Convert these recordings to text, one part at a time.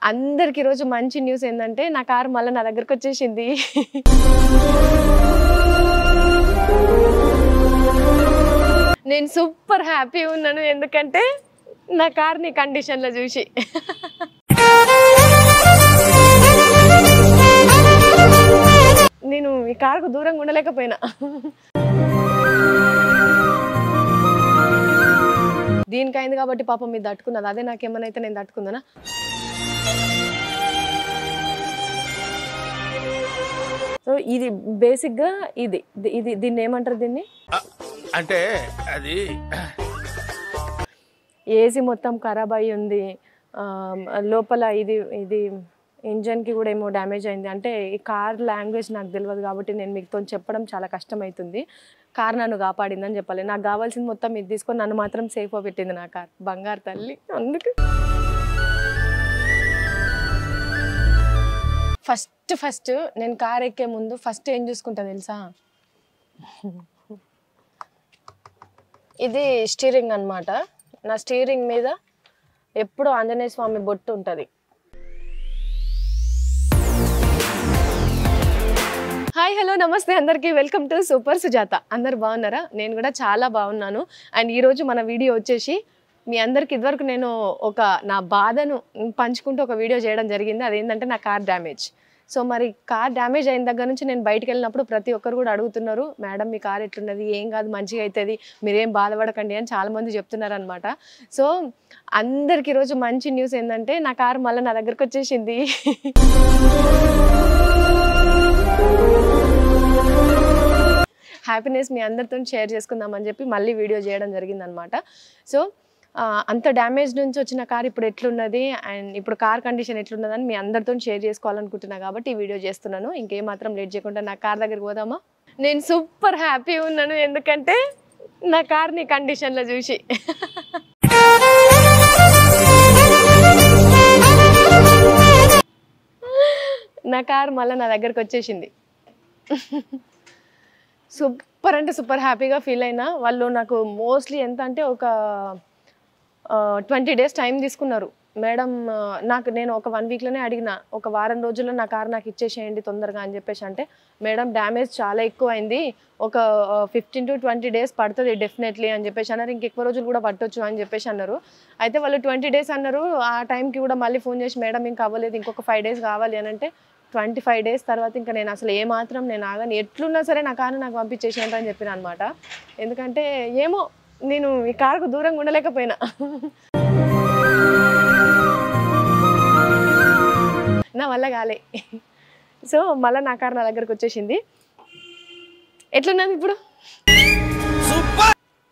అందరికి రోజు మంచి న్యూస్ ఏంటంటే నా కార్ మళ్ళీ నా దగ్గరకు వచ్చేసింది. నేను సూపర్ హ్యాపీ ఉన్నాను, ఎందుకంటే నా కార్ని కండిషన్లో చూసి. నేను ఈ కార్కు దూరంగా ఉండలేకపోయినా. దీనికి అయింది కాబట్టి పాపం మీరు తట్టుకున్నది, అదే నాకేమన్నా అయితే నేను తట్టుకుందానా? సో ఇది బేసిక్గా ఇది ఇది దీన్ని ఏమంటారు, దీన్ని అంటే అది ఏసీ మొత్తం ఖరాబ్ అయ్యి ఉంది, లోపల ఇది ఇది ఇంజన్కి కూడా ఏమో డ్యామేజ్ అయింది. అంటే ఈ కార్ లాంగ్వేజ్ నాకు తెలియదు కాబట్టి నేను మీతో చెప్పడం చాలా కష్టమవుతుంది. కార్ నన్ను కాపాడిందని చెప్పాలి. నాకు కావాల్సింది మొత్తం ఇది తీసుకొని నన్ను మాత్రం సేఫ్గా పెట్టింది నా కార్, బంగారు తల్లి. అందుకు ఫస్ట్ నేను కార్ ఎక్కే ముందు ఫస్ట్ ఏం చూసుకుంటా తెలుసా? ఇది స్టీరింగ్ అన్నమాట. నా స్టీరింగ్ మీద ఎప్పుడూ ఆంజనేయ స్వామి బొట్టు ఉంటుంది. హాయ్ హలో నమస్తే అందరికీ, వెల్కమ్ టు సూపర్ సుజాత. అందరు బాగున్నారా? నేను కూడా చాలా బాగున్నాను. అండ్ ఈరోజు మన వీడియో వచ్చేసి మీ అందరికి ఇదివరకు నేను నా బాధను పంచుకుంటూ ఒక వీడియో చేయడం జరిగింది. అదేంటంటే నా కార్ డ్యామేజ్. సో మరి కార్ డ్యామేజ్ అయిన దగ్గర నుంచి నేను బయటకు వెళ్ళినప్పుడు ప్రతి ఒక్కరు కూడా అడుగుతున్నారు, మేడం మీ కార్ ఎట్లున్నది, ఏం కాదు మంచిగా అవుతుంది, మీరేం బాధపడకండి అని చాలామంది చెప్తున్నారు అనమాట. సో అందరికి ఈరోజు మంచి న్యూస్ ఏంటంటే నా కార్ మళ్ళీ నా దగ్గరకు వచ్చేసింది. హ్యాపీనెస్ మీ అందరితో షేర్ చేసుకుందామని చెప్పి మళ్ళీ వీడియో చేయడం జరిగిందనమాట. సో అంత డ్యామేజ్ నుంచి వచ్చిన కార్ ఇప్పుడు ఎట్లున్నది అండ్ ఇప్పుడు కార్ కండిషన్ ఎట్లున్నదని మీ అందరితో షేర్ చేసుకోవాలనుకుంటున్నా కాబట్టి ఈ వీడియో చేస్తున్నాను. ఇంకేమాత్రం లేట్ చేయకుండా నా కార్ దగ్గరికి పోదామా? నేను సూపర్ హ్యాపీ ఉన్నాను, ఎందుకంటే నా కార్ని కండిషన్లో చూసి. నా కార్ మళ్ళీ నా దగ్గరకు వచ్చేసింది. సూపర్ అంటే సూపర్ హ్యాపీగా ఫీల్ అయినా. వాళ్ళు నాకు మోస్ట్లీ ఎంత అంటే ఒక 20 days టైం తీసుకున్నారు. మేడం నేను ఒక 1 weekలోనే అడిగిన, ఒక వారం రోజుల్లో నా కార్ నాకు ఇచ్చేసేయండి తొందరగా అని చెప్పేసి. అంటే మేడం డ్యామేజ్ చాలా ఎక్కువ అయింది, ఒక 15 to 20 days పడుతుంది డెఫినెట్లీ అని చెప్పేసి అన్నారు. ఇంకెక్కువ రోజులు కూడా పట్టొచ్చు అని చెప్పేసి అన్నారు. అయితే వాళ్ళు 20 days అన్నారు. ఆ టైంకి కూడా మళ్ళీ ఫోన్ చేసి మేడం ఇంకా అవ్వలేదు, ఇంకొక 5 days కావాలి అని అంటే 25 days తర్వాత ఇంకా నేను అసలు ఏమాత్రం నేను ఆగని, ఎట్లున్నా సరే నా కారు నాకు పంపించేసేయండి అని చెప్పిన అనమాట. ఎందుకంటే ఏమో నేను ఈ కారుకు దూరంగా ఉండలేకపోయినా. నా వల్ల కాలే. సో మళ్ళీ నా కారు నా దగ్గరకు వచ్చేసింది. ఎట్లున్నది ఇప్పుడు?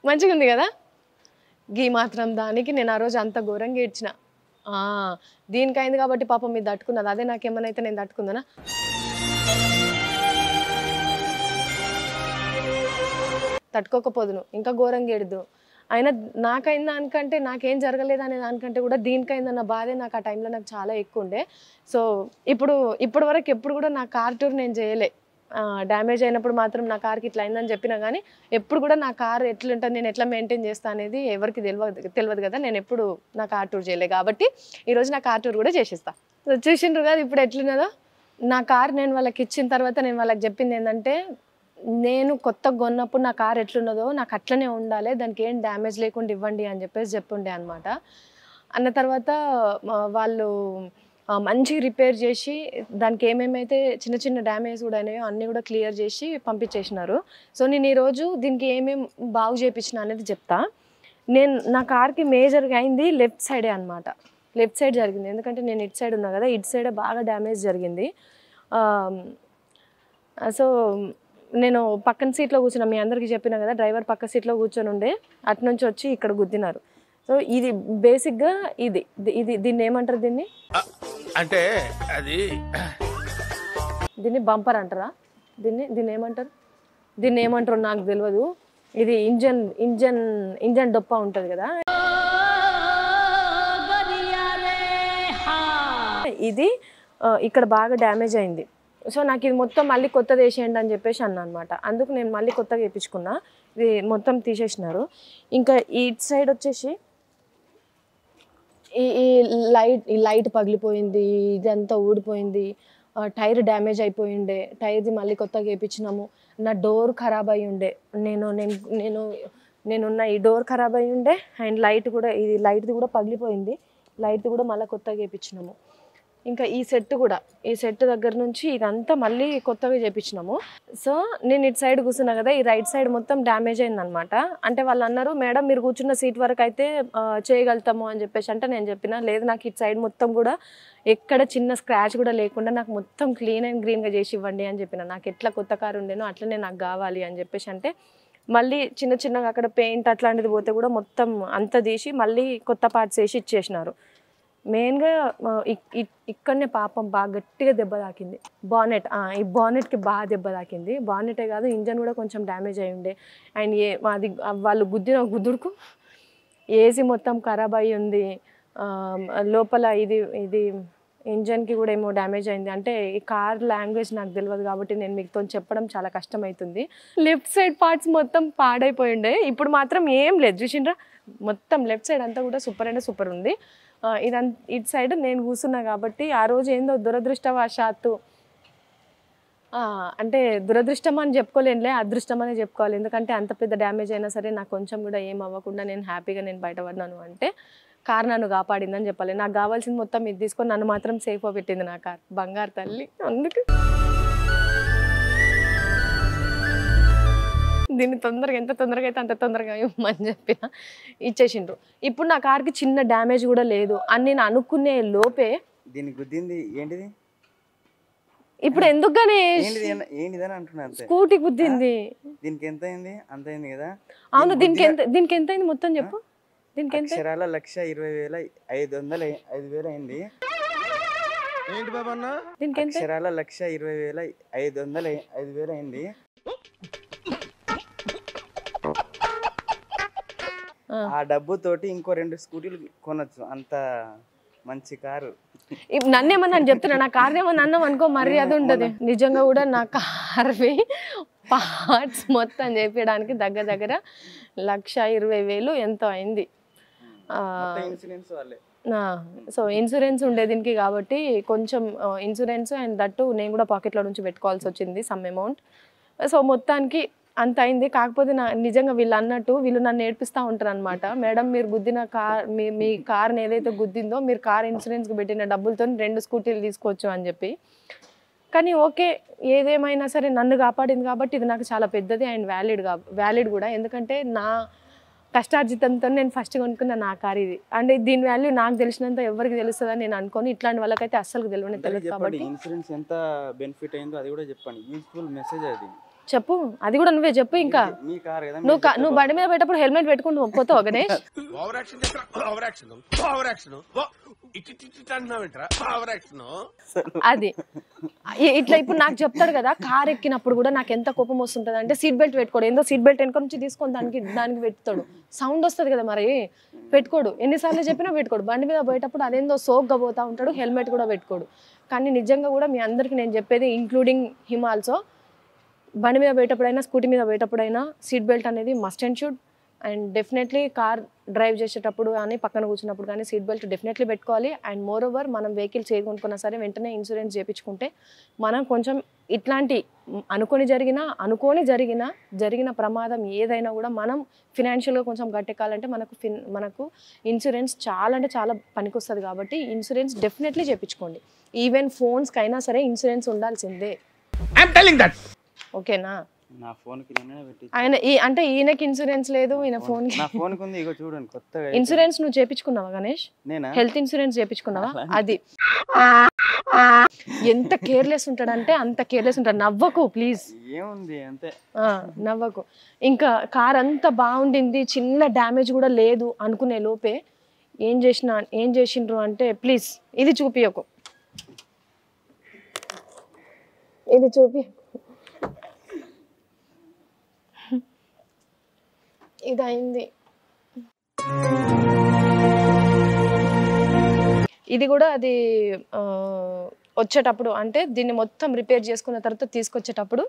మంచిగా ఉంది కదా? గీ మాత్రం దానికి నేను ఆ రోజు అంత ఘోరంగా ఏడ్చిన. దీనికి అయింది కాబట్టి పాపం మీరు తట్టుకున్నది, అదే నాకేమన్నా అయితే నేను తట్టుకుందానా? తట్టుకోకపోదును, ఇంకా ఘోరంగా ఏడుదు. అయినా నాకైన దానికంటే నాకేం జరగలేదు అనే దానికంటే కూడా దీనికైందన్న బాధే నాకు ఆ టైంలో నాకు చాలా ఎక్కువ ఉండే. సో ఇప్పటి వరకు ఎప్పుడు కూడా నా కార్ టూర్ నేను చేయలే. డ్యామేజ్ అయినప్పుడు మాత్రం నా కార్కి ఇట్లా అయిందని చెప్పినా కానీ ఎప్పుడు కూడా నా కార్ ఎట్లుంటుంది, నేను ఎట్లా మెయింటైన్ చేస్తాను అనేది ఎవరికి తెలియదు కదా. నేను ఎప్పుడు నా కార్ టూర్ చేయలే కాబట్టి ఈరోజు నా కార్ టూర్ కూడా చేసేస్తాను. చూసిండ్రు కదా ఇప్పుడు ఎట్లున్నదో నా కార్. నేను వాళ్ళకి ఇచ్చిన తర్వాత నేను వాళ్ళకి చెప్పింది ఏంటంటే, నేను కొత్తగా కొన్నప్పుడు నా కార్ ఎట్లున్నదో నాకు అట్లనే ఉండాలి, దానికి ఏం డ్యామేజ్ లేకుండా ఇవ్వండి అని చెప్పేసి చెప్పుండే అనమాట. అన్న తర్వాత వాళ్ళు మంచిగా రిపేర్ చేసి దానికి ఏమేమైతే చిన్న చిన్న డ్యామేజ్ కూడా అయినాయో అన్నీ కూడా క్లియర్ చేసి పంపించేసినారు. సో నేను ఈరోజు దీనికి ఏమేమి బాగు చేయించిన అనేది చెప్తా. నా కార్కి మేజర్గా అయింది లెఫ్ట్ సైడే అనమాట. లెఫ్ట్ సైడ్ జరిగింది, ఎందుకంటే నేను ఇటు సైడ్ ఉన్నా కదా, ఇటు సైడే బాగా డ్యామేజ్ జరిగింది. సో నేను పక్కన సీట్లో కూర్చున్నా, మీ అందరికీ చెప్పినా కదా, డ్రైవర్ పక్క సీట్లో కూర్చొని ఉండే, అటు నుంచి వచ్చి ఇక్కడ గుద్దినారు. సో ఇది బేసిక్గా ఇది దీన్ని ఏమంటారు, దీన్ని అంటే అది దీన్ని బంపర్ అంటారా? దీన్ని ఏమంటారు నాకు తెలియదు. ఇది ఇంజన్ డొప్ప ఉంటుంది కదా, ఇది ఇక్కడ బాగా డ్యామేజ్ అయింది. సో నాకు ఇది మొత్తం మళ్ళీ కొత్తది వేసేయండి అని చెప్పేసి అన్నా అనమాట. అందుకు నేను మళ్ళీ కొత్తగా వేయించుకున్నా. ఇది మొత్తం తీసేసినారు. ఇంకా ఇటు సైడ్ వచ్చేసి ఈ లైట్ పగిలిపోయింది, ఇదంతా ఊడిపోయింది, టైర్ డ్యామేజ్ అయిపోయిండే, టైర్ది మళ్ళీ కొత్తగా వేయించినాము. నా డోర్ ఖరాబ్ అయి ఉండే, నేనున్న ఈ డోర్ ఖరాబ్ అయి ఉండే, అండ్ లైట్ది కూడా పగిలిపోయింది, లైట్ది కూడా మళ్ళీ కొత్తగా వేయించినాము. ఇంకా ఈ సెట్ దగ్గర నుంచి ఇదంతా మళ్ళీ కొత్తగా చేయించినాము. సో నేను ఇటు సైడ్ కూర్చున్నా కదా, ఈ రైట్ సైడ్ మొత్తం డ్యామేజ్ అయిందనమాట. అంటే వాళ్ళు అన్నారు, మేడం మీరు కూర్చున్న సీట్ వరకు అయితే చేయగలుగుతాము అని చెప్పేసి. అంటే నేను చెప్పిన లేదు, నాకు ఇటు సైడ్ మొత్తం కూడా ఎక్కడ చిన్న స్క్రాచ్ కూడా లేకుండా నాకు మొత్తం క్లీన్ అండ్ గ్రీన్గా చేసి ఇవ్వండి అని చెప్పిన. నాకు ఎట్లా కొత్త కారు ఉండేనో అట్లనే నాకు కావాలి అని చెప్పేసి. అంటే మళ్ళీ చిన్నగా అక్కడ పెయింట్ అట్లాంటిది పోతే కూడా మొత్తం అంతా తీసి మళ్ళీ కొత్త పార్ట్స్ వేసి ఇచ్చేసినారు. మెయిన్గా ఇక్కడనే పాపం బాగా గట్టిగా దెబ్బ తాకింది బానెట్. ఈ బానెట్కి బాగా దెబ్బ తాకింది. బానెటే కాదు, ఇంజన్ కూడా కొంచెం డ్యామేజ్ అయి ఉండే. అండ్ మాది వాళ్ళు గుద్దిన గుద్దుడుకు ఏసీ మొత్తం ఖరాబ్ అయ్యి ఉంది. లోపల ఇది ఇంజన్కి కూడా ఏమో డ్యామేజ్ అయింది. అంటే ఈ కార్ లాంగ్వేజ్ నాకు తెలియదు కాబట్టి నేను మీతో చెప్పడం చాలా కష్టమవుతుంది. లెఫ్ట్ సైడ్ పార్ట్స్ మొత్తం పాడైపోయి ఉండే, ఇప్పుడు మాత్రం ఏం లేదు చూసిండ్రా. మొత్తం లెఫ్ట్ సైడ్ అంతా కూడా సూపర్ అంటే సూపర్ ఉంది. ఇటు సైడ్ నేను కూర్చున్నా కాబట్టి ఆ రోజు ఏందో దురదృష్టవశాత్తు, అంటే దురదృష్టం అని చెప్పుకోలేనులే, అదృష్టం అనే చెప్పుకోవాలి. ఎందుకంటే అంత పెద్ద డ్యామేజ్ అయినా సరే నాకు కొంచెం కూడా ఏం అవ్వకుండా నేను హ్యాపీగా బయటపడినాను అంటే కార్ నన్ను కాపాడిందని చెప్పాలి. నాకు కావాల్సింది మొత్తం ఇది తీసుకొని నన్ను మాత్రం సేఫ్గా పెట్టింది నా కార్. బంగారు తల్లి. అందుకు దీన్ని ఎంత తొందరగా అయితే అంత తొందరగా ఇవ్వమని చెప్పిన ఇచ్చేసిండ్రు. ఇప్పుడు నా కార్కి చిన్న డ్యామేజ్ కూడా లేదు అని నేను అనుకునే లోపే దీన్ని గుద్దింది ఏంటిది? ఇప్పుడు ఎందుకనే ఏంటిదని అంటున్నారు. స్కూటీ గుద్దింది. దీనికి ఎంత అయింది? అంత అయింది కదా. అవును, దీనికి ఎంత అయింది మొత్తం చెప్పు. దీనికి ఎంత? అక్షరాల 1,20,500 అయింది. ఏంటి బాబా అన్న? దీనికి ఎంత? అక్షరాల 1,20,500 అయింది. ఆ డబ్బుతోటి ఇంకో 2 స్కూటీలు కొనొచ్చు. అంత మంచి కారు. నన్నేమన్నా చెప్తున్నా, నా కార్ ఏమన్నా అన్నాం అనుకో మర్యాద ఉండదు. నిజంగా కూడా నా కార్వి పార్ట్స్ మొత్తం చేపించడానికి దగ్గర 1,20,000 ఎంతో అయింది. సో ఇన్సూరెన్స్ ఉండే దీనికి కాబట్టి కొంచెం ఇన్సూరెన్స్ అండ్ దట్టు నేను కూడా పాకెట్లో నుంచి పెట్టుకోవాల్సి వచ్చింది సమ్ అమౌంట్. సో మొత్తానికి అంత అయింది. కాకపోతే నిజంగా వీళ్ళు నన్ను ఏడిపిస్తూ ఉంటారు అనమాట. మేడం మీరు గుద్దిన కార్, మీ కార్ని ఏదైతే గుద్దిందో మీరు కార్ ఇన్సూరెన్స్కి పెట్టిన డబ్బులతో 2 స్కూటీలు తీసుకోవచ్చు అని చెప్పి. కానీ ఓకే, ఏదేమైనా సరే నన్ను కాపాడింది కాబట్టి ఇది నాకు చాలా పెద్దది అండ్ వ్యాలిడ్ కూడా. ఎందుకంటే నా కష్టార్జితంతో నేను ఫస్ట్ కొనుక్కున్న నా కార్ ఇది. అంటే దీని వాల్యూ నాకు తెలిసినంత ఎవరికి తెలుస్తుందని నేను అనుకోని, ఇట్లాంటి వాళ్ళకైతే అస్సలు తెలియదు కాబట్టి. ఇన్సూరెన్స్ ఎంత బెనిఫిట్ అయిందో అది కూడా చెప్పండి. యూస్ఫుల్ మెసేజ్ అది చెప్పు, అది కూడా నువ్వే చెప్పు. ఇంకా నువ్వు బండి మీద పెట్టప్పుడు హెల్మెట్ పెట్టుకుంటూ పోతావు గణేష్. అది ఇట్లా ఇప్పుడు నాకు చెప్తాడు కదా, కార్ ఎక్కినప్పుడు కూడా నాకు ఎంత కోపం వస్తుంటది అంటే సీట్ బెల్ట్ పెట్టుకోడు. ఏందో సీట్ బెల్ట్ వెనక నుంచి తీసుకొని దానికి పెడతాడు. సౌండ్ వస్తుంది కదా, మరి పెట్టుకోడు. ఎన్నిసార్లు చెప్పినా పెట్టుకోడు. బండి మీద పోయేటప్పుడు అదేందో సోక్గా పోతా ఉంటాడు, హెల్మెట్ కూడా పెట్టుకోడు. కానీ నిజంగా కూడా మీ అందరికి నేను చెప్పేది, ఇంక్లూడింగ్ హిమ్ ఆల్సో, బండి మీద పోయేటప్పుడైనా స్కూటీ మీద పోయేటప్పుడైనా సీట్ బెల్ట్ అనేది must and should. And definitely car drive చేసేటప్పుడు కానీ పక్కన కూర్చున్నప్పుడు కానీ సీట్ బెల్ట్ డెఫినెట్లీ పెట్టుకోవాలి. అండ్ మోర్ ఓవర్ మనం వెహికల్స్ ఏది కొనుక్కున్నా సరే వెంటనే ఇన్సూరెన్స్ చేయించుకుంటే మనం కొంచెం ఇట్లాంటి అనుకోని జరిగిన ప్రమాదం ఏదైనా కూడా మనం ఫినాన్షియల్గా కొంచెం గట్టెక్కాలంటే మనకు ఇన్సూరెన్స్ చాలా అంటే చాలా పనికొస్తుంది. కాబట్టి ఇన్సూరెన్స్ డెఫినెట్లీ చేయించుకోండి. ఈవెన్ ఫోన్స్కి అయినా సరే ఇన్సూరెన్స్ ఉండాల్సిందే. ఓకేనా? నా ఫోన్ కి ఆయన అంటే ఈయనకి ఇన్సూరెన్స్ లేదు, ఈయన ఫోన్ కి. నా ఫోన్ కి ఉంది. ఇగో చూడండి కొత్తగా ఇన్సూరెన్స్ నువ్వు చేపించుకున్నావా గణేష్? నేనా? హెల్త్ ఇన్సూరెన్స్ చేపించుకున్నావా? అది ఎంత కేర్లెస్ ఉంటాడంటే అంత కేర్లెస్ ఉంటాడు. నవ్వకు ప్లీజ్. ఏముంది అంతే, నవ్వకు. ఇంకా కార్ అంతా బాగుండింది, చిన్న డ్యామేజ్ కూడా లేదు అనుకునే లోపే ఏం చేసిండ్రు అంటే, ప్లీజ్ ఇది చూపియకు, ఇది చూపి. ఇది అయింది. ఇది కూడా అది వచ్చేటప్పుడు అంటే దీన్ని మొత్తం రిపేర్ చేసుకున్న తర్వాత తీసుకొచ్చేటప్పుడు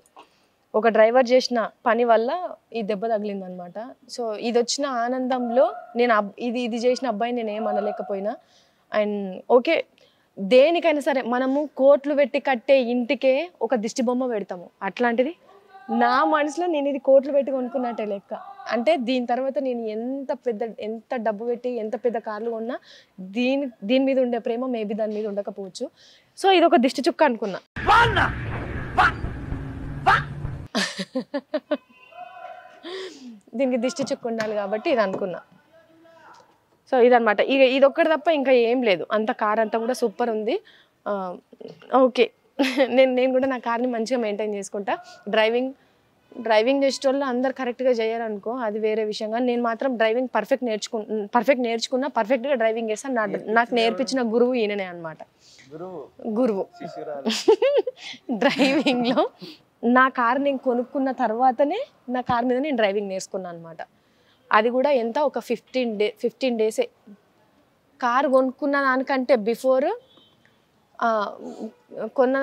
ఒక డ్రైవర్ చేసిన పని వల్ల ఈ దెబ్బ తగిలింది అనమాట. సో ఇది వచ్చిన ఆనందంలో నేను ఇది చేసిన అబ్బాయి నేను ఏం అనలేకపోయినా. అండ్ ఓకే, దేనికైనా సరే మనము కోట్లు పెట్టి కట్టే ఇంటికే ఒక దిష్టి బొమ్మ పెడతాము. అట్లాంటిది నా మనసులో నేను ఇది కోట్లు పెట్టి కొనుక్కున్నట్టే లెక్క. అంటే దీని తర్వాత నేను ఎంత డబ్బు పెట్టి ఎంత పెద్ద కార్లు కొన్నా దీని మీద ఉండే ప్రేమ మేబీ దాని మీద ఉండకపోవచ్చు. సో ఇది ఒక దిష్టి చుక్క అనుకున్నా. దీనికి దిష్టి చుక్క ఉండాలి కాబట్టి ఇది అనుకున్నా. సో ఇదనమాట. ఇక ఇది ఒక్కటి తప్ప ఇంకా ఏం లేదు. అంత కార్ అంతా కూడా సూపర్ ఉంది. ఓకే, నేను కూడా నా కార్ని మంచిగా మెయింటైన్ చేసుకుంటా. డ్రైవింగ్ చేసేటోళ్ళు అందరు కరెక్ట్గా చేయరనుకో, అది వేరే విషయంగా. నేను మాత్రం డ్రైవింగ్ పర్ఫెక్ట్ నేర్చుకున్నా, పర్ఫెక్ట్గా డ్రైవింగ్ చేస్తాను. నాకు నేర్పించిన గురువు ఈయననే అనమాట. గురువు డ్రైవింగ్లో నా కార్ నేను కొనుక్కున్న తర్వాతనే నా కార్ మీద నేను డ్రైవింగ్ నేర్చుకున్నాను అనమాట. అది కూడా ఎంత ఒక 15 డేసే. కార్ కొనుక్కున్న దానికంటే బిఫోర్ కొన్న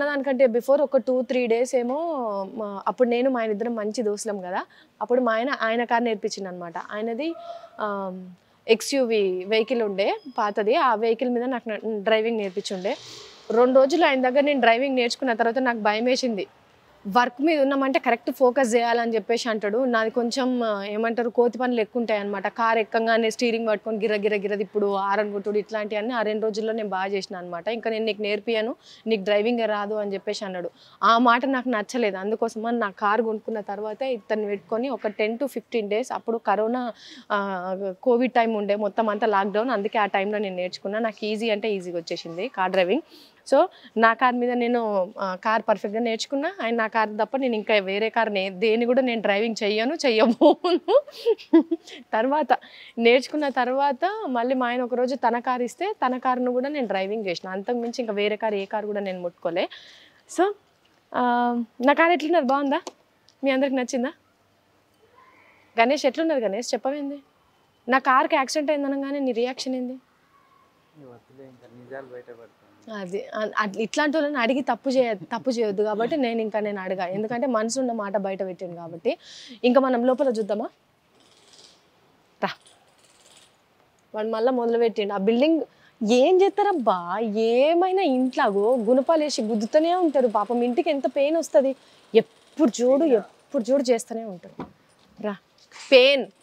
దానికంటే బిఫోర్ ఒక 2-3 డేస్ ఏమో అప్పుడు నేను మా ఆయన ఇద్దరం మంచి దోస్తులం కదా. అప్పుడు మా ఆయన కార్ నేర్పించింది అనమాట. ఆయనది ఎక్స్యూవీ వెహికల్ ఉండే పాతది. ఆ వెహికల్ మీద నాకు డ్రైవింగ్ నేర్పించుండే. 2 రోజులు ఆయన దగ్గర నేను డ్రైవింగ్ నేర్చుకున్న తర్వాత నాకు భయం వేసింది. వర్క్ మీద ఉన్నామంటే కరెక్ట్ ఫోకస్ చేయాలని చెప్పేసి అంటాడు. నాది కొంచెం ఏమంటారు కోతి పనులు ఎక్కువ ఉంటాయి అనమాట. కార్ ఎక్కగానే స్టీరింగ్ పట్టుకొని గిర్రది ఇప్పుడు ఆరన్ కొట్టుడు ఇట్లాంటివన్నీ ఆ 2 రోజుల్లో నేను బాగా చేసిన అనమాట. ఇంకా నేను నీకు నేర్పియాను, నీకు డ్రైవింగ్ రాదు అని చెప్పేసి అన్నాడు. ఆ మాట నాకు నచ్చలేదు. అందుకోసమని నా కార్ కొనుక్కున్న తర్వాత ఇతన్ని పెట్టుకొని ఒక 10 to 15 డేస్, అప్పుడు కరోనా కోవిడ్ టైం ఉండే, మొత్తం అంతా లాక్డౌన్. అందుకే ఆ టైంలో నేను నేర్చుకున్నా. నాకు ఈజీగా వచ్చేసింది కార్ డ్రైవింగ్. సో నా కార్ మీద నేను కార్ పర్ఫెక్ట్గా నేర్చుకున్నా. అండ్ నా కార్ తప్ప నేను ఇంకా వేరే కార్ దేని కూడా నేను డ్రైవింగ్ చెయ్యబోను. తర్వాత నేర్చుకున్న తర్వాత మళ్ళీ మా ఆయన ఒకరోజు తన కార్ ఇస్తే తన కార్ను కూడా నేను డ్రైవింగ్ చేసిన. అంతకుమించి ఇంకా వేరే కార్ ఏ కార్ కూడా నేను ముట్టుకోలే. సో నా కార్ ఎట్లున్నది, బాగుందా? మీ అందరికి నచ్చిందా? గణేష్ ఎట్లున్నది? గణేష్ చెప్పవేంది? నా కార్కి యాక్సిడెంట్ అయిందనగానే నీ రియాక్షన్ ఏంది? అది ఇట్లాంటి వాళ్ళని అడిగి తప్పు చేయొద్దు కాబట్టి నేను అడగా. ఎందుకంటే మనసు ఉన్న మాట బయట పెట్టాను కాబట్టి. ఇంకా మనం లోపల చూద్దామా? రా, వాడు మళ్ళీ మొదలుపెట్టిండు. ఆ బిల్డింగ్ ఏం చేస్తారబ్బా, ఏమైనా ఇంట్లాగో గుణపాలు వేసి గుద్దుతూనే ఉంటారు. పాపం ఇంటికి ఎంత పెయిన్ వస్తుంది. ఎప్పుడు చూడు చేస్తూనే ఉంటారు. రా,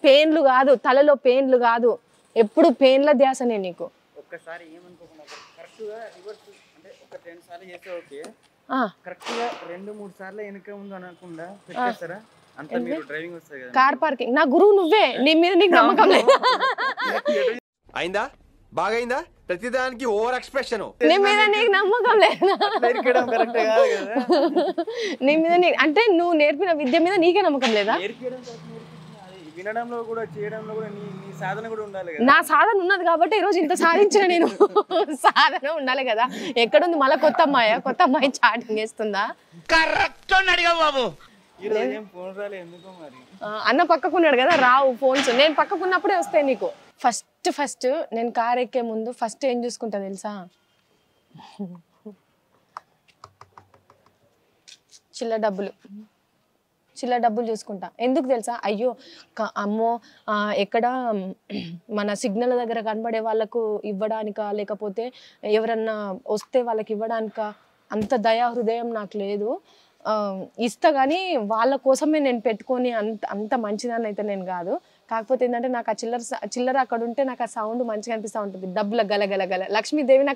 పెయిన్లు కాదు, తలలో పెయిన్లు కాదు, ఎప్పుడు పెయిన్ల ధ్యాసనే నీకు. ఒక్కసారి ఏమనుకోకుండా కరెక్ట్గా రివర్స్ అంటే ఒక 10 సార్లు చేస్తే ఓకే, కరెక్ట్గా 2-3 సార్లు వెనక ముందు అనకుండా పెట్టేస్తారా? అంత మీరు డ్రైవింగ్ వస్తుంది కదా. కార్ పార్కింగ్ నా గురువు నువ్వే. నీ మీద నీకు నమ్మకం లేదు. అయిందా? బాగైందా? ప్రతిదానికి ఓవర్ ఎక్స్ప్రెషన్. నీ మీద నీకు నమ్మకం లేదా? నీ మీద అంటే నువ్వు నేర్పిన విద్య మీద నీకే నమ్మకం లేదా? వినడంలో కూడా చేయడంలో కూడా నీ సాధన కూడా ఉండాలి కదా. నా సాధన ఉన్నది కాబట్టి ఈరోజు ఇంత సాధించిన నేను. సాధన ఉండాలి కదా. ఎక్కడుంది మళ్ళీ కొత్త అమ్మాయి చాటింగ్ చేస్తుందా? కరెక్ట్ అడిగావు బాబు. అన్న పక్కకున్నాడు కదా, రావు ఫోన్స్. నేను పక్కకున్నప్పుడే వస్తాయి నీకు. ఫస్ట్ నేను కార్ ఎక్కే ముందు ఫస్ట్ ఏం చూసుకుంటా తెలుసా? చిల్లర డబ్బులు చూసుకుంటా. ఎందుకు తెలుసా? అయ్యో అమ్మో ఎక్కడ మన సిగ్నల్ దగ్గర కనబడే వాళ్ళకు ఇవ్వడానికా, లేకపోతే ఎవరన్నా వస్తే వాళ్ళకి ఇవ్వడానికా అంత దయా హృదయం నాకు లేదు. ఇస్తా కానీ వాళ్ళ కోసమే నేను పెట్టుకొని అంత మంచిదాన్ని అయితే నేను కాదు. కాకపోతే ఏంటంటే నాకు ఆ చిల్లర అక్కడ ఉంటే నాకు ఆ సౌండ్ మంచిగా అనిపిస్తూ ఉంటుంది. డబ్బుల గల లక్ష్మీదేవి నా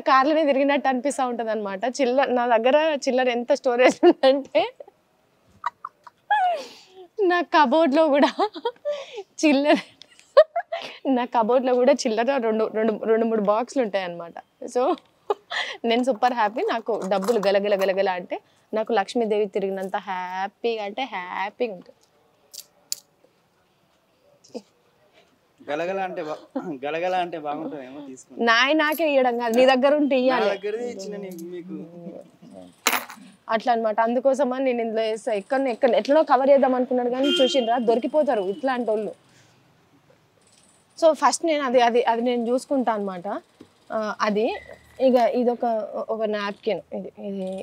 కార్లోనే తిరిగినట్టు అనిపిస్తూ ఉంటుంది అనమాట. నా దగ్గర చిల్లర ఎంత స్టోరేజ్ ఉందంటే నా కబోర్డ్లో కూడా చిల్లర 2-3 బాక్సులు ఉంటాయి అన్నమాట. సో నేను సూపర్ హ్యాపీ. నాకు డబ్బులు గలగల అంటే నాకు లక్ష్మీదేవి తిరిగినంత హ్యాపీగా ఉంటుంది. గలగల అంటే బాగుంటుందేమో తీసుకుని నాకే ఇవ్వడం కాదు, నీ దగ్గర ఉంటే ఇవ్వాలి అట్లా అనమాట. అందుకోసమని నేను ఇందులో వేస్తా. ఎట్లనో కవర్ చేద్దాం అనుకున్నాడు కానీ చూసిండ్రా దొరికిపోతారు ఇట్లాంటి వాళ్ళు. సో ఫస్ట్ నేను అది నేను చూసుకుంటా అనమాట. అది ఇక ఇది ఒక నాప్కిన్,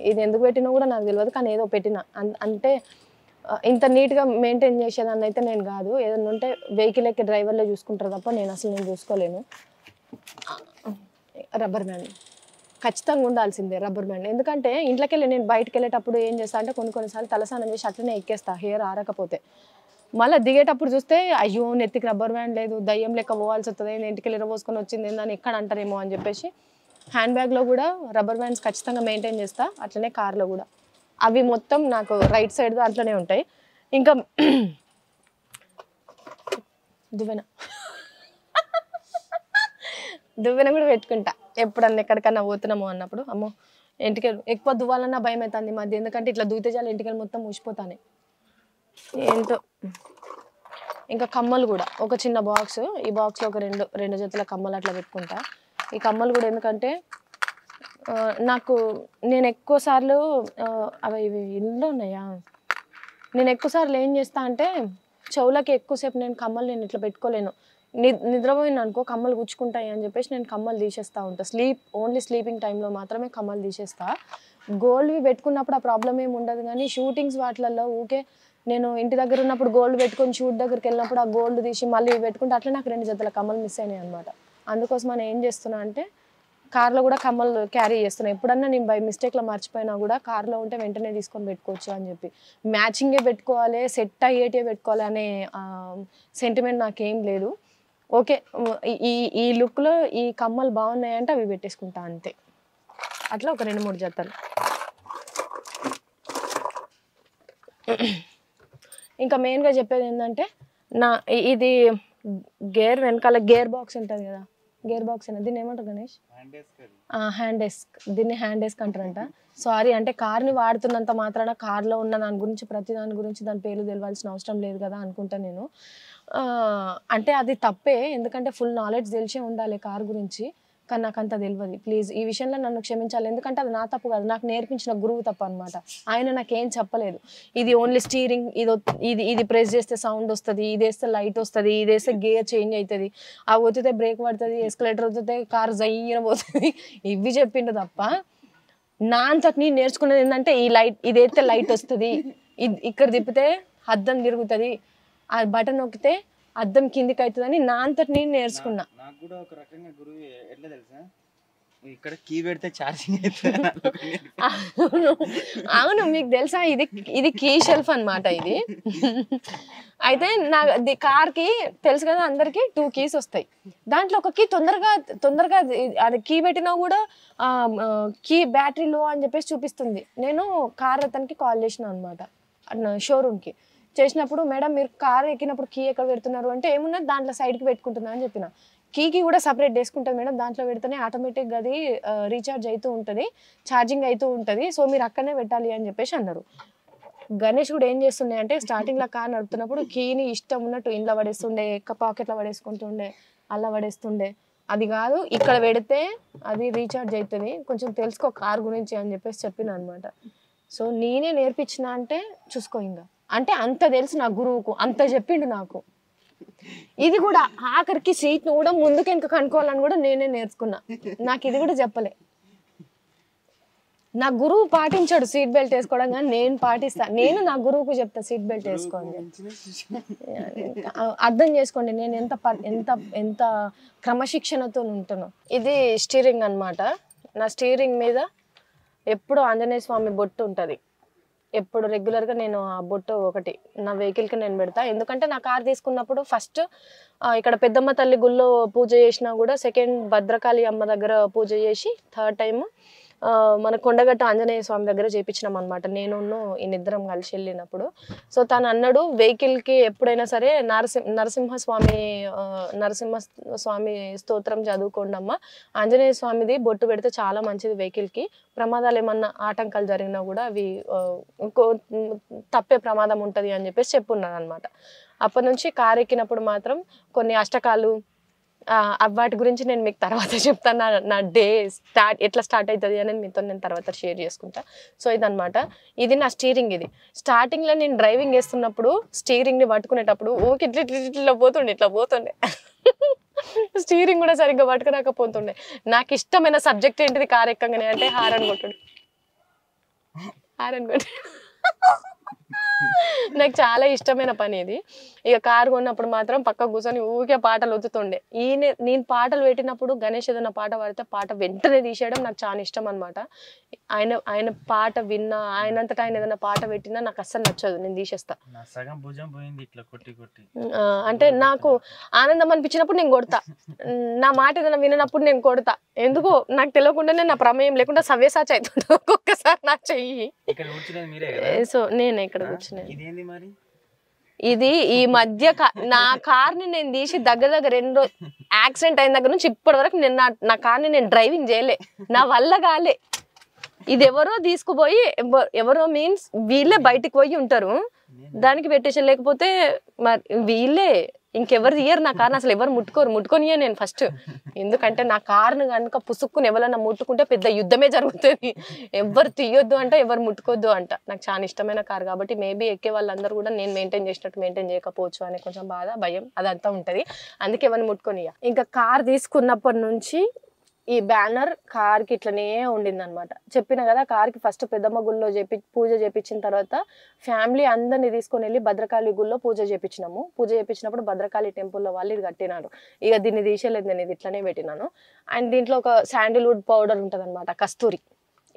ఇది ఎందుకు పెట్టినా కూడా నాకు తెలియదు, కానీ ఏదో పెట్టిన. అంటే ఇంత నీట్గా మెయింటైన్ చేసేదాన్ని అయితే నేను కాదు. ఏదైనా ఉంటే వెహికల్ ఎక్కి డ్రైవర్లో చూసుకుంటారు తప్ప నేను చూసుకోలేను. రబ్బర్ బ్యాండ్ ఖచ్చితంగా ఉండాల్సిందే, రబ్బర్ బ్యాండ్. ఎందుకంటే ఇంట్లోకి వెళ్ళి నేను బయటకు వెళ్ళేటప్పుడు ఏం చేస్తా అంటే కొన్నిసార్లు తలస్నానం చేసి అట్లనే ఎక్కేస్తా హెయిర్ ఆరకపోతే. మళ్ళీ దిగేటప్పుడు చూస్తే అయ్యో నెత్తికి రబ్బర్ బ్యాండ్ లేదు, దయ్యం లెక్క పోవాల్సి వస్తుంది, ఇంటికి వెళ్ళి పోసుకొని వచ్చింది ఏందని ఎక్కడ అంటారేమో అని చెప్పేసి హ్యాండ్ బ్యాగ్లో కూడా రబ్బర్ బ్యాండ్స్ ఖచ్చితంగా మెయింటైన్ చేస్తా. అట్లనే కార్లో కూడా అవి మొత్తం నాకు రైట్ సైడ్ అట్లనే ఉంటాయి. ఇంకా దువ్వెన కూడా పెట్టుకుంటా ఎప్పుడన్నా ఎక్కడికన్నా పోతున్నామో అన్నప్పుడు. అమ్మో ఇంటికి ఎక్కువ దువ్వాలన్నా భయం అవుతుంది ఈ మధ్య, ఎందుకంటే ఇట్లా దూతే చాలు ఇంటికి మొత్తం మూసిపోతానే ఏంటో. ఇంకా కమ్మలు కూడా ఒక చిన్న బాక్స్, ఈ బాక్స్లో ఒక రెండు జతల కమ్మలు అట్లా పెట్టుకుంటా. ఈ కమ్మలు కూడా ఎందుకంటే నేను ఎక్కువ సార్లు ఇవి ఇంట్లో ఉన్నాయా, నేను ఎక్కువ సార్లు ఏం చేస్తా అంటే చెవులకి ఎక్కువసేపు నేను కమ్మలు ఇట్లా పెట్టుకోలేను. నిద్రపోయిన అనుకో కమ్మలు గుచ్చుకుంటాయి అని చెప్పేసి నేను కమ్మలు తీసేస్తూ ఉంటాను. ఓన్లీ స్లీపింగ్ టైంలో మాత్రమే కమ్మలు తీసేస్తా. గోల్డ్వి పెట్టుకున్నప్పుడు ఆ ప్రాబ్లం ఏమి ఉండదు, కానీ షూటింగ్స్ వాటిలలో ఊకే నేను ఇంటి దగ్గర ఉన్నప్పుడు గోల్డ్ పెట్టుకొని షూట్ దగ్గరికి వెళ్ళినప్పుడు ఆ గోల్డ్ తీసి మళ్ళీ పెట్టుకుంటే అట్లా నాకు 2 జతల కమ్మలు మిస్ అయినాయి అనమాట. అందుకోసం నేను ఏం చేస్తున్నా అంటే కార్లో కూడా కమ్మలు క్యారీ చేస్తున్నాను. ఎప్పుడన్నా నేను బై మిస్టేక్లో మర్చిపోయినా కూడా కార్లో ఉంటే వెంటనే తీసుకొని పెట్టుకోవచ్చు అని చెప్పి. మ్యాచింగే పెట్టుకోవాలి, సెట్ అయ్యేటే పెట్టుకోవాలి అనే సెంటిమెంట్ నాకేం లేదు. ఓకే ఈ లుక్లో ఈ కమ్మలు బాగున్నాయంటే అవి పెట్టేసుకుంటా అంతే. అట్లా ఒక 2-3 జతలు. ఇంకా మెయిన్గా చెప్పేది ఏంటంటే ఇది గేర్ వెనకాల గేర్ బాక్స్ ఉంటుంది కదా, గేర్ బాక్స్ అయినా దీన్ని ఏమంటారు గణేష్? Hand desk. దీన్ని హ్యాండ్ డెస్క్ అంటారంట. సారీ, అంటే కార్ని వాడుతున్నంత మాత్రాన కార్లో ఉన్న దాని గురించి ప్రతి దాని గురించి దాని పేర్లు తెలియాల్సిన అవసరం లేదు కదా అనుకుంటా నేను. అంటే అది తప్పే, ఎందుకంటే ఫుల్ నాలెడ్జ్ తెలిసే ఉండాలి కార్ గురించి, కానీ నాకు అంత తెలియదు. ప్లీజ్ ఈ విషయంలో నన్ను క్షమించాలి, ఎందుకంటే అది నా తప్పు కాదు, నాకు నేర్పించిన గురువు తప్పు అనమాట. ఆయన నాకేం చెప్పలేదు. ఇది ఓన్లీ స్టీరింగ్, ఇది ప్రెస్ చేస్తే సౌండ్ వస్తుంది, ఇది వేస్తే లైట్ వస్తుంది, ఇది వేస్తే గేర్ చేంజ్ అవుతుంది, అవి వచ్చితే బ్రేక్ పడుతుంది, ఎస్కలేటర్ వచ్చితే కారు జయ్యన పోతుంది, ఇవి చెప్పిండు తప్ప నా అంతటి నేను నేర్చుకున్నది ఏంటంటే ఈ లైట్ ఇది వేస్తే లైట్ వస్తుంది, ఇక్కడ తిప్పితే అద్దం తిరుగుతుంది, ఆ బటన్ నొక్కితే అద్దం కిందికి అవుతుందని నా అంతటి నేను నేర్చుకున్నా. నాకు కూడా ఒక రకంగా గురువు ఎట్లా తెలుసా, ఇక్కడ కీ పెడితే ఛార్జింగ్ అవుతుంది. అవును, మీకు తెలుసా ఇది కీ షెల్ఫ్ అనమాట ఇది. అయితే కార్కి తెలుసు కదా అందరికి 2 కీస్ వస్తాయి. దాంట్లో ఒక కీ తొందరగా అది కీ పెట్టినా కూడా కీ బ్యాటరీ లో అని చెప్పేసి చూపిస్తుంది. నేను కార్ అతనికి కాల్ చేసిన అనమాట షోరూమ్కి. చేసినప్పుడు మేడం మీరు కార్ ఎక్కినప్పుడు కీ ఎక్కడ పెడుతున్నారు అంటే ఏమున్నది దాంట్లో సైడ్కి పెట్టుకుంటున్నా అని చెప్పిన. కీకి కూడా సపరేట్ చేసుకుంటుంది మేడం, దాంట్లో పెడితేనే ఆటోమేటిక్గా అది రీఛార్జ్ అవుతూ ఉంటుంది, ఛార్జింగ్ అవుతూ ఉంటుంది, సో మీరు అక్కడనే పెట్టాలి అని చెప్పేసి అన్నారు. గణేష్ కూడా ఏం చేస్తుండే అంటే స్టార్టింగ్లో కార్ నడుపుతున్నప్పుడు కీని ఇష్టం ఉన్నట్టు ఇంట్లో పడేస్తుండే, పాకెట్లో పడేసుకుంటుండే, అలా పడేస్తుండే. అది కాదు, ఇక్కడ పెడితే అది రీఛార్జ్ అవుతుంది, కొంచెం తెలుసుకో కార్ గురించి అని చెప్పేసి చెప్పిన అనమాట. సో నేనే నేర్పించిన అంటే చూసుకో, ఇంకా అంటే అంత తెలుసు నా గురువుకు, అంత చెప్పిండు నాకు. ఇది కూడా ఆఖరికి సీట్ను కూడా ముందుకు వెనక కనుక్కోవాలని కూడా నేనే నేర్చుకున్నా. నాకు ఇది కూడా చెప్పలే. నా గురువు పాటించాడు సీట్ బెల్ట్ వేసుకోవడం, కానీ నేను పాటిస్తా. నేను నా గురువుకు చెప్తా సీట్ బెల్ట్ వేసుకోండి. అర్థం చేసుకోండి నేను ఎంత క్రమశిక్షణతో ఉంటాను. ఇది స్టీరింగ్ అనమాట. నా స్టీరింగ్ మీద ఎప్పుడు ఆంజనేయ స్వామి బొట్టు ఉంటుంది. ఎప్పుడు రెగ్యులర్గా నేను ఆ బొట్టు ఒకటి నా వెహికల్కి నేను పెడతా. ఎందుకంటే నా కార్ తీసుకున్నప్పుడు ఫస్ట్ ఇక్కడ పెద్దమ్మ తల్లి గుళ్ళో పూజ చేసినా కూడా, సెకండ్ భద్రకాళి అమ్మ దగ్గర పూజ చేసి, థర్డ్ టైం మన కొండగట్ట ఆంజనేయ స్వామి దగ్గర చేయించినాం అనమాట, నేను ఈ నిద్రం కలిసి వెళ్ళినప్పుడు. సో తను అన్నాడు వెహికల్కి ఎప్పుడైనా సరే నరసింహస్వామి స్తోత్రం చదువుకోండి అమ్మ, ఆంజనేయ స్వామిది బొట్టు పెడితే చాలా మంచిది వెహికల్కి, ప్రమాదాలు ఏమన్నా ఆటంకాలు జరిగినా కూడా అవి తప్పే ప్రమాదం ఉంటుంది అని చెప్పేసి చెప్పున్నాను అనమాట. అప్పటి నుంచి కారు ఎక్కినప్పుడు మాత్రం కొన్ని అష్టకాలు వాటి గురించి నేను మీకు తర్వాత చెప్తాను. నా డే ఎట్లా స్టార్ట్ అవుతుంది అనేది మీతో నేను తర్వాత షేర్ చేసుకుంటా. సో ఇదనమాట, ఇది నా స్టీరింగ్. ఇది స్టార్టింగ్లో నేను డ్రైవింగ్ చేస్తున్నప్పుడు స్టీరింగ్ని పట్టుకునేటప్పుడు ఓకే ఇట్లా పోతుండే స్టీరింగ్ కూడా సరిగ్గా పట్టుకురాకపోతుండే. నాకు ఇష్టమైన సబ్జెక్ట్ ఏంటిది కార్ ఎక్కగానే అంటే హారన్ కొట్టుడు. నాకు చాలా ఇష్టమైన పని ఇది. ఇక కారు కొన్నప్పుడు మాత్రం పక్క కూర్చొని ఊరికే పాటలు వద్దుతుండే. నేను పాటలు పెట్టినప్పుడు గణేష్ ఏదైనా పాట పాడితే పాట వెంటనే తీసేయడం నాకు చాలా ఇష్టం అనమాట. ఆయన పాట విన్నా, ఆయనంతటా ఆయన ఏదైనా పాట పెట్టినా నాకు అస్సలు నచ్చదు, నేను తీసేస్తా. అంటే నాకు ఆనందం అనిపించినప్పుడు నేను కొడతా, నా మాట ఏదైనా వినప్పుడు నేను కొడతా. ఎందుకో నాకు తెలియకుండానే నా ప్రమేయం లేకుండా సవ్యసాచి అవుతుంటా ఒక్కొక్కసారి నా చెయ్యి. సో నేను ఇక్కడ కూర్చున్నాను. ఇది ఈ మధ్య నా కార్ని నేను తీసి దగ్గర 2 రోజులు యాక్సిడెంట్ అయిన దగ్గర నుంచి ఇప్పటి వరకు నేను నా కార్ని నేను డ్రైవింగ్ చేయలే, నా వల్ల కాలే. ఇది ఎవరో తీసుకుపోయి, ఎవరో మీన్స్ వీళ్ళే బయటికి పోయి ఉంటారు, దానికి పెట్టేసి, లేకపోతే మరి వీళ్ళే ఇంకెవరు తీయరు నా కార్ని, అసలు ఎవరు ముట్టుకొనియే నేను ఫస్ట్. ఎందుకంటే నా కార్ను కనుక పుసుక్కుని ఎవరన్నా ముట్టుకుంటే పెద్ద యుద్ధమే జరుగుతుంది. ఎవరు తీయొద్దు అంట, ఎవరు ముట్టుకోవద్దు అంట. నాకు చాలా ఇష్టమైన కార్ కాబట్టి మేబీ ఎక్కే వాళ్ళందరూ కూడా నేను మెయింటైన్ చేసినట్టు మెయింటైన్ చేయకపోవచ్చు అనే కొంచెం బాధ, భయం అదంతా ఉంటుంది. అందుకే ఎవరిని ముట్టుకొనియా. ఇంకా కార్ తీసుకున్నప్పటి నుంచి ఈ బ్యానర్ కార్కి ఇట్లనే ఉండిందనమాట. చెప్పిన కదా, కార్కి ఫస్ట్ పెద్దమ్మ గుళ్ళో పూజ చేపించిన తర్వాత ఫ్యామిలీ అందరినీ తీసుకొని వెళ్ళి భద్రకాళి గుళ్ళో పూజ చేపించినాము. పూజ చేపించినప్పుడు భద్రకాళి టెంపుల్లో వాళ్ళు ఇది కట్టినారు. ఇక దీన్ని తీసేయలేదు, నేను ఇది ఇట్లనే పెట్టినాను. అండ్ దీంట్లో ఒక శాండిల్వుడ్ పౌడర్ ఉంటుంది అనమాట, కస్తూరి.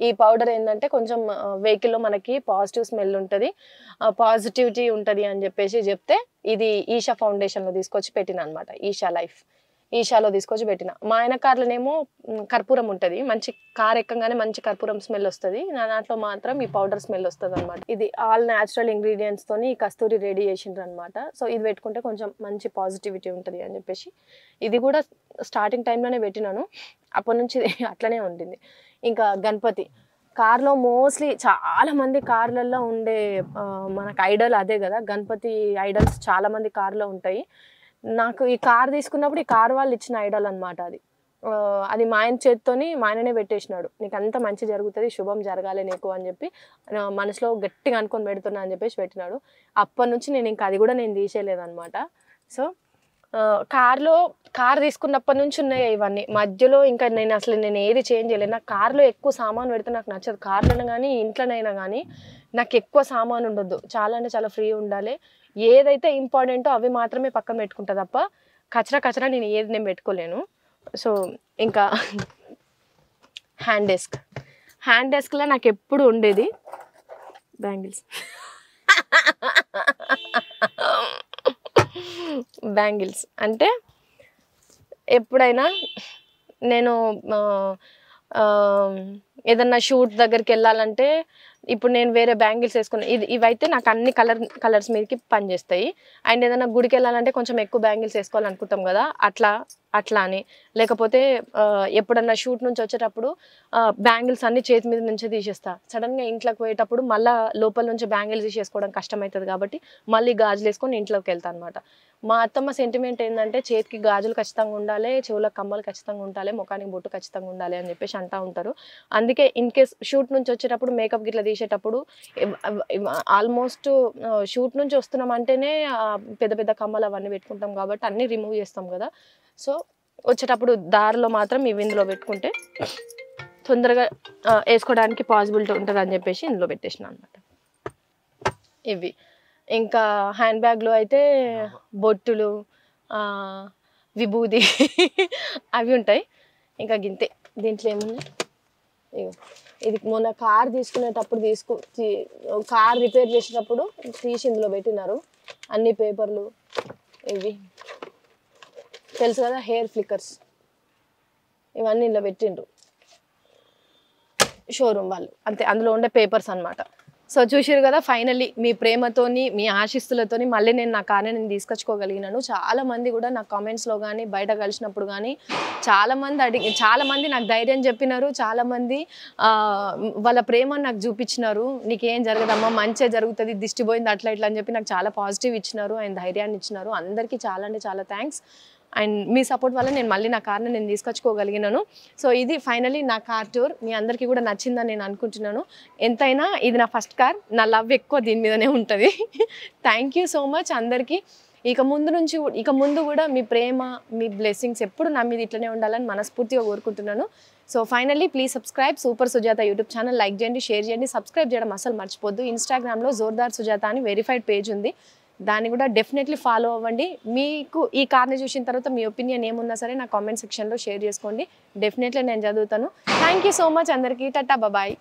ఈ పౌడర్ ఏంటంటే కొంచెం వెహికల్లో మనకి పాజిటివ్ స్మెల్ ఉంటుంది, పాజిటివిటీ ఉంటుంది అని చెప్పేసి చెప్తే ఇది ఈషా ఫౌండేషన్లో తీసుకొచ్చి పెట్టిన అనమాట. ఈషాలో తీసుకొచ్చి పెట్టిన. మా ఆయన కార్లోనేమో కర్పూరం ఉంటుంది, మంచి కార్ ఎక్కగానే మంచి కర్పూరం స్మెల్ వస్తుంది. నా దాంట్లో మాత్రం ఈ పౌడర్ స్మెల్ వస్తుంది అనమాట. ఇది ఆల్ న్యాచురల్ ఇంగ్రీడియంట్స్ తోని ఈ కస్తూరి రెడీ చేసిండ్రు అనమాట. సో ఇది పెట్టుకుంటే కొంచెం మంచి పాజిటివిటీ ఉంటుంది అని చెప్పేసి ఇది కూడా స్టార్టింగ్ టైంలోనే పెట్టినాను, అప్పటి నుంచి అట్లనే ఉంటుంది. ఇంకా గణపతి కార్లో మోస్ట్లీ చాలా మంది కార్లలో ఉండే మనకు ఐడల్ అదే కదా, గణపతి ఐడల్స్ చాలా మంది కార్లో ఉంటాయి. నాకు ఈ కార్ తీసుకున్నప్పుడు ఈ కార్ వాళ్ళు ఇచ్చిన ఐడల్ అనమాట. అది మా ఆయన చేతితోని మా ఆయననే పెట్టేసినాడు. నీకు అంత మంచి జరుగుతుంది, శుభం జరగాలి నీకు అని చెప్పి మనసులో గట్టిగా అనుకొని పెడుతున్నా అని చెప్పేసి పెట్టినాడు. అప్పటి నుంచి నేను ఇంకా అది కూడా నేను తీసేయలేదన్నమాట. సో కార్ తీసుకున్నప్పటి నుంచి ఉన్నాయి ఇవన్నీ. మధ్యలో ఇంకా నేను ఏది చేంజ్ చేయలేదు. నాకు కార్లో ఎక్కువ సామాన్ పెడితే నాకు నచ్చదు. కార్లోనే కానీ ఇంట్లోనైనా కానీ నాకు ఎక్కువ సామాన్ ఉండొద్దు, చాలా అంటే చాలా ఫ్రీ ఉండాలి. ఏదైతే ఇంపార్టెంటో అవి మాత్రమే పక్కన పెట్టుకుంటా తప్ప కచరా నేను పెట్టుకోలేను. సో ఇంకా హ్యాండ్ డెస్క్లో నాకు ఎప్పుడు ఉండేది బ్యాంగిల్స్. అంటే ఎప్పుడైనా నేను ఏదన్నా షూట్ దగ్గరికి వెళ్ళాలంటే ఇప్పుడు నేను వేరే బ్యాంగిల్స్ వేసుకున్నాను, ఇవైతే నాకు అన్ని కలర్స్ మీదకి పనిచేస్తాయి. అండ్ ఏదైనా గుడికి వెళ్ళాలంటే కొంచెం ఎక్కువ బ్యాంగిల్స్ వేసుకోవాలనుకుంటాం కదా, అట్లా అని. లేకపోతే ఎప్పుడన్నా షూట్ నుంచి వచ్చేటప్పుడు బ్యాంగిల్స్ అన్ని చేతి మీద నుంచే తీసేస్తా. సడన్గా ఇంట్లోకి పోయేటప్పుడు మళ్ళీ లోపల నుంచి బ్యాంగిల్స్ తీసేసుకోవడం కష్టమవుతుంది కాబట్టి మళ్ళీ గాజులు వేసుకొని ఇంట్లోకి వెళ్తాను అనమాట. మా అత్తమ్మ సెంటిమెంట్ ఏంటంటే చేతికి గాజులు ఖచ్చితంగా ఉండాలి, చెవులకు కమ్మలు ఖచ్చితంగా ఉండాలి, ముఖానికి బొట్టు ఖచ్చితంగా ఉండాలి అని చెప్పేసి అంటూ ఉంటారు. అందుకే ఇన్ కేస్ షూట్ నుంచి వచ్చేటప్పుడు మేకప్ గిట్లా తీసేటప్పుడు ఆల్మోస్ట్ షూట్ నుంచి వస్తున్నాం అంటేనే పెద్ద పెద్ద కమ్మలు అవన్నీ పెట్టుకుంటాం కాబట్టి అన్నీ రిమూవ్ చేస్తాం కదా. సో వచ్చేటప్పుడు దారిలో మాత్రం ఇవి ఇందులో పెట్టుకుంటే తొందరగా వేసుకోవడానికి పాసిబిలిటీ ఉంటుంది అని చెప్పేసి ఇందులో పెట్టేసిన అనమాట ఇవి. ఇంకా హ్యాండ్ బ్యాగ్లో అయితే బొట్టులు, విభూది అవి ఉంటాయి. ఇంకా గింతే. దీంట్లో ఏమున్నాయి, ఇది మొన్న కార్ తీసుకునేటప్పుడు కార్ రిపేర్ చేసేటప్పుడు తీసి ఇందులో పెట్టినారు అన్ని పేపర్లు. ఇవి తెలుసు కదా, హెయిర్ ఫ్లిక్కర్స్, ఇవన్నీ ఇందులో పెట్టిండ్రు షోరూమ్ వాళ్ళు. అంతే, అందులో ఉండే పేపర్స్ అనమాట. సో చూసారు కదా, ఫైనల్లీ మీ ప్రేమతోని మీ ఆశీస్సులతోని మళ్ళీ నేను నా కార్ని నేను తీసుకొచ్చుకోగలిగినాను. చాలామంది కూడా నా కామెంట్స్లో కానీ బయట కలిసినప్పుడు కానీ చాలామంది నాకు ధైర్యం చెప్పినారు. చాలామంది వాళ్ళ ప్రేమను నాకు చూపించినారు. నీకేం జరగదమ్మా, మంచిగా జరుగుతుంది, దిష్టి పోయింది అట్లా ఇట్లా అని చెప్పి నాకు చాలా పాజిటివ్ ఇచ్చినారు అండ్ ధైర్యాన్ని ఇచ్చినారు. అందరికీ చాలా అంటే చాలా థ్యాంక్స్. అండ్ మీ సపోర్ట్ వల్ల నేను మళ్ళీ నా కార్ని నేను తీసుకొచ్చుకోగలిగినాను. సో ఇది ఫైనలీ నా కార్ టూర్. మీ అందరికీ కూడా నచ్చిందని నేను అనుకుంటున్నాను. ఎంతైనా ఇది నా ఫస్ట్ కార్, నా లవ్ ఎక్కువ దీని మీదనే ఉంటుంది. థ్యాంక్ యూ సో మచ్ అందరికీ. ఇక ముందు కూడా మీ ప్రేమ మీ బ్లెస్సింగ్స్ ఎప్పుడు నా మీద ఇట్లనే ఉండాలని మనస్ఫూర్తిగా కోరుకుంటున్నాను. So finally please subscribe super Sujatha YouTube channel. Like చేయండి, షేర్ చేయండి, సబ్స్క్రైబ్ చేయడం అసలు మర్చిపోద్దు. ఇన్స్టాగ్రామ్లో జోర్దార్ సుజాత అని వెరిఫైడ్ పేజ్ ఉంది, దాన్ని కూడా డెఫినెట్లీ ఫాలో అవ్వండి. మీకు ఈ కార్ని చూసిన తర్వాత మీ ఒపీనియన్ ఏమున్నా సరే నా కామెంట్ సెక్షన్లో షేర్ చేసుకోండి, డెఫినెట్లీ నేను చదువుతాను. థ్యాంక్ యూ సో మచ్ అందరికీ. టాటా బాయ్.